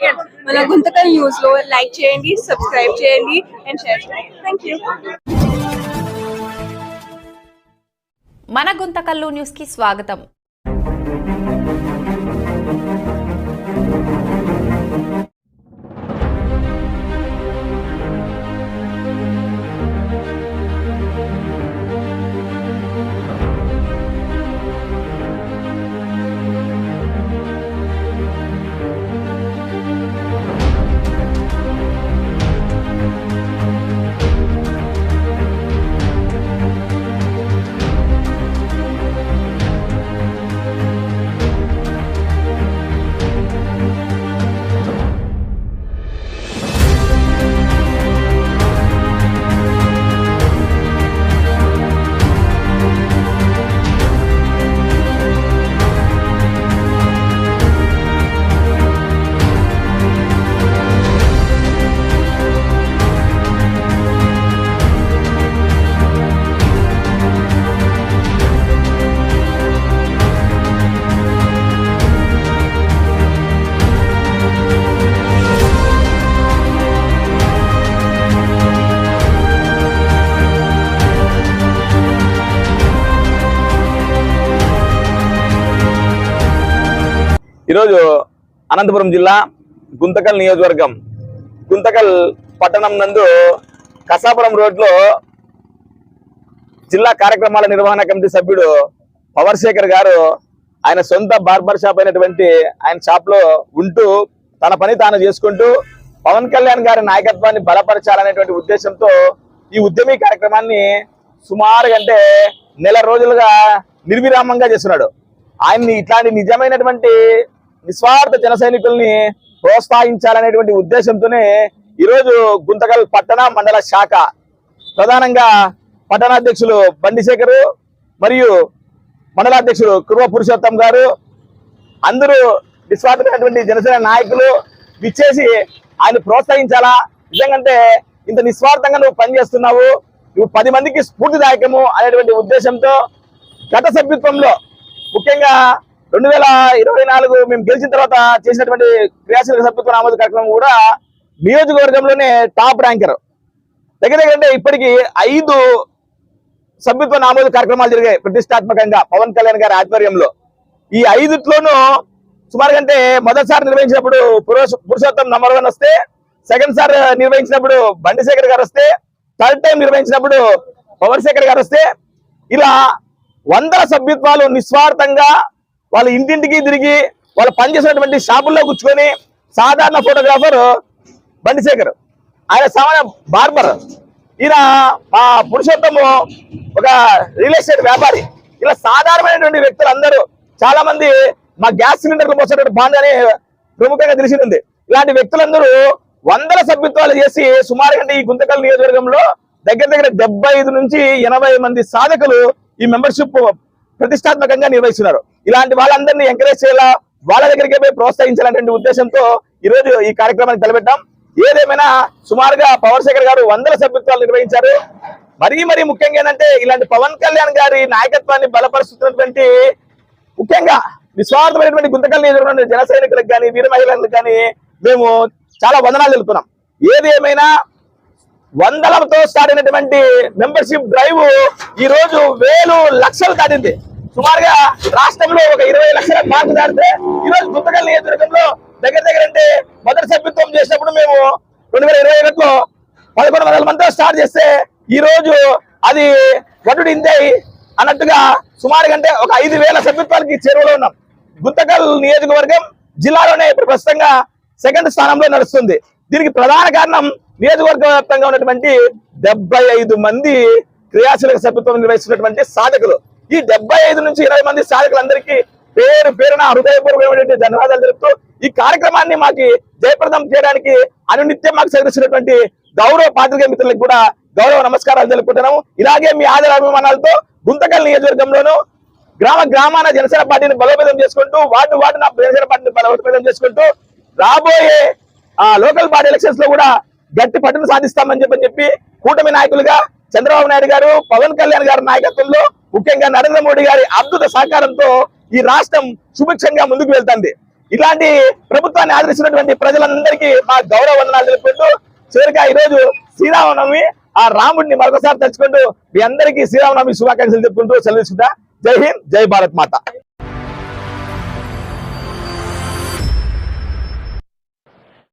మన గుంతకల్ న్యూస్ లో లైక్ చేయండి, సబ్స్క్రైబ్ చేయండి అండ్ షేర్ చేయండి. థాంక్యూ. మన గుంతకల్లు న్యూస్ కి స్వాగతం. ఈరోజు అనంతపురం జిల్లా గుంతకల్ నియోజకవర్గం గుంతకల్ పట్టణం నందు కసాపురం రోడ్లో జిల్లా కార్యక్రమాల నిర్వహణ కమిటీ సభ్యుడు పవర్ శేఖర్ గారు ఆయన సొంత బార్బర్ షాప్ అయినటువంటి ఆయన షాప్ లో ఉంటూ తన పని తాను చేసుకుంటూ పవన్ కళ్యాణ్ గారి నాయకత్వాన్ని బలపరచాలనేటువంటి ఉద్దేశంతో ఈ ఉద్యమీ కార్యక్రమాన్ని సుమారుగా అంటే నెల రోజులుగా నిర్విరామంగా చేస్తున్నాడు. ఆయన్ని ఇట్లాంటి నిజమైనటువంటి నిస్వార్థ జన సైనికుల్ని ప్రోత్సహించాలనేటువంటి ఉద్దేశంతోనే ఈరోజు గుంతకల్ పట్టణ మండల శాఖ ప్రధానంగా పట్టణాధ్యక్షులు బండిశేఖరు మరియు మండలాధ్యక్షుడు కుర్వ పురుషోత్తం గారు అందరూ నిస్వార్థమైనటువంటి జనసేన నాయకులు విచ్చేసి ఆయన ప్రోత్సహించాలా, నిజంగా ఇంత నిస్వార్థంగా నువ్వు పనిచేస్తున్నావు, నువ్వు 10 మందికి స్ఫూర్తిదాయకము అనేటువంటి ఉద్దేశంతో గత సభ్యత్వంలో ముఖ్యంగా 2024 మేము గెలిచిన తర్వాత చేసినటువంటి క్రియాశీలక సభ్యత్వ ఆమోద కార్యక్రమం కూడా నియోజకవర్గంలోనే టాప్ ర్యాంకర్. దగ్గర అంటే ఇప్పటికీ 5 సభ్యత్వ ఆమోద కార్యక్రమాలు జరిగాయి ప్రతిష్టాత్మకంగా పవన్ కళ్యాణ్ గారి ఆధ్వర్యంలో. ఈ 5లోనూ సుమారుగా అంటే మొదటిసారి నిర్వహించినప్పుడు పురుషోత్తం నంబర్ 1 వస్తే, సెకండ్ సారి నిర్వహించినప్పుడు బండిశేఖర్ గారు వస్తే, థర్డ్ టైం నిర్వహించినప్పుడు పవర్ శేఖర్ గారు వస్తే, ఇలా 100 సభ్యత్వాలు నిస్వార్థంగా వాళ్ళ ఇంటింటికి తిరిగి వాళ్ళు పనిచేసినటువంటి షాపుల్లో కూర్చుకొని సాధారణ ఫోటోగ్రాఫర్ బండిశేఖర్, ఆయన సామాన్య బార్బర్, ఈయన మా పురుషోత్తము ఒక రియల్ ఎస్టేట్ వ్యాపారి. ఇలా సాధారణమైనటువంటి వ్యక్తులు అందరూ చాలా మంది మా గ్యాస్ సిలిండర్లు పోసేటువంటి బాండ్ అని ప్రముఖంగా తెలిసింది. ఇలాంటి వ్యక్తులందరూ 100 సభ్యత్వాలు చేసి సుమారు అంటే ఈ గుంతకల్ నియోజకవర్గంలో దగ్గర 75 నుంచి 80 మంది సాధకులు ఈ మెంబర్షిప్ ప్రతిష్టాత్మకంగా నిర్వహిస్తున్నారు. ఇలాంటి వాళ్ళందరినీ ఎంకరేజ్ చేయాలా, వాళ్ళ దగ్గరికి పోయి ప్రోత్సహించాలనే ఉద్దేశంతో ఈరోజు ఈ కార్యక్రమాన్ని తలపెట్టాం. ఏదేమైనా సుమారుగా పవర్ శేఖర్ గారు 100 సభ్యత్వాలు నిర్వహించారు. మరీ ముఖ్యంగా ఏంటంటే ఇలాంటి పవన్ కళ్యాణ్ గారి నాయకత్వాన్ని బలపరుస్తున్నటువంటి ముఖ్యంగా నిస్వార్థమైనటువంటి గుంతకల్ నియోజకవర్గంలో జన సైనికులకు కానీ వీర మహిళలకు కానీ మేము చాలా వందనాలు తెలుపుతున్నాం. ఏదేమైనా 100లతో స్టార్ట్ అయినటువంటి మెంబర్షిప్ డ్రైవ్ ఈ రోజు 1000 లక్షలు దాటింది. సుమారుగా రాష్ట్రంలో ఒక 20 లక్షల మార్కు దాటితే ఈ రోజు గుంతకల్ నియోజకవర్గంలో దగ్గర అంటే మొదటి సభ్యత్వం చేసినప్పుడు మేము 2021లో 1100 మందితో స్టార్ట్ చేస్తే ఈ రోజు అది వటుడు ఇంతే అన్నట్టుగా సుమారుగా అంటే ఒక 5000 సభ్యత్వాలకి చేరువలో ఉన్నాం. గుంతకల్ నియోజకవర్గం జిల్లాలోనే ఇప్పుడు ప్రస్తుతంగా 2nd స్థానంలో నడుస్తుంది. దీనికి ప్రధాన కారణం నియోజకవర్గ వ్యాప్తంగా ఉన్నటువంటి 75 మంది క్రియాశీలక సభ్యత్వం నిర్వహిస్తున్నటువంటి సాధకులు. ఈ 75 నుంచి 20 మంది సాధకులందరికీ పేరున హృదయపూర్వకమైనటువంటి ధన్యవాదాలు తెలుపుతూ ఈ కార్యక్రమాన్ని మాకు జయప్రదం చేయడానికి అనునిత్యం మాకు సహకరిస్తున్నటువంటి గౌరవ పాత్రికేయ మిత్రులకు కూడా గౌరవ నమస్కారాలు తెలుపుతున్నాము. ఇలాగే మీ ఆదరాభిమానాలతో గుంతకల్ నియోజకవర్గంలోనూ గ్రామాన జనసేన పార్టీని బలోపేతం చేసుకుంటూ వార్డు జనసేన పార్టీని బలోపేతం చేసుకుంటూ రాబోయే లోకల్ బాడీ ఎలక్షన్స్ లో కూడా గట్టి పట్టును సాధిస్తామని చెప్పి కూటమి నాయకులుగా చంద్రబాబు నాయుడు గారు, పవన్ కళ్యాణ్ గారి నాయకత్వంలో ముఖ్యంగా నరేంద్ర మోడీ గారి అద్భుత సహకారంతో ఈ రాష్ట్రం సుభిక్షంగా ముందుకు వెళ్తుంది. ఇలాంటి ప్రభుత్వాన్ని ఆదరిస్తున్నటువంటి ప్రజలందరికీ మా గౌరవ వందనాలు తెలుపుకుంటూ చివరిగా ఈ రోజు శ్రీరామనవమి ఆ రాముడిని మరొకసారి తలుచుకుంటూ మీ అందరికీ శ్రీరామనవమి శుభాకాంక్షలు చెప్పుకుంటూ సెలవు తీసుకుంటా. జై హింద్, జై భారత్ మాత.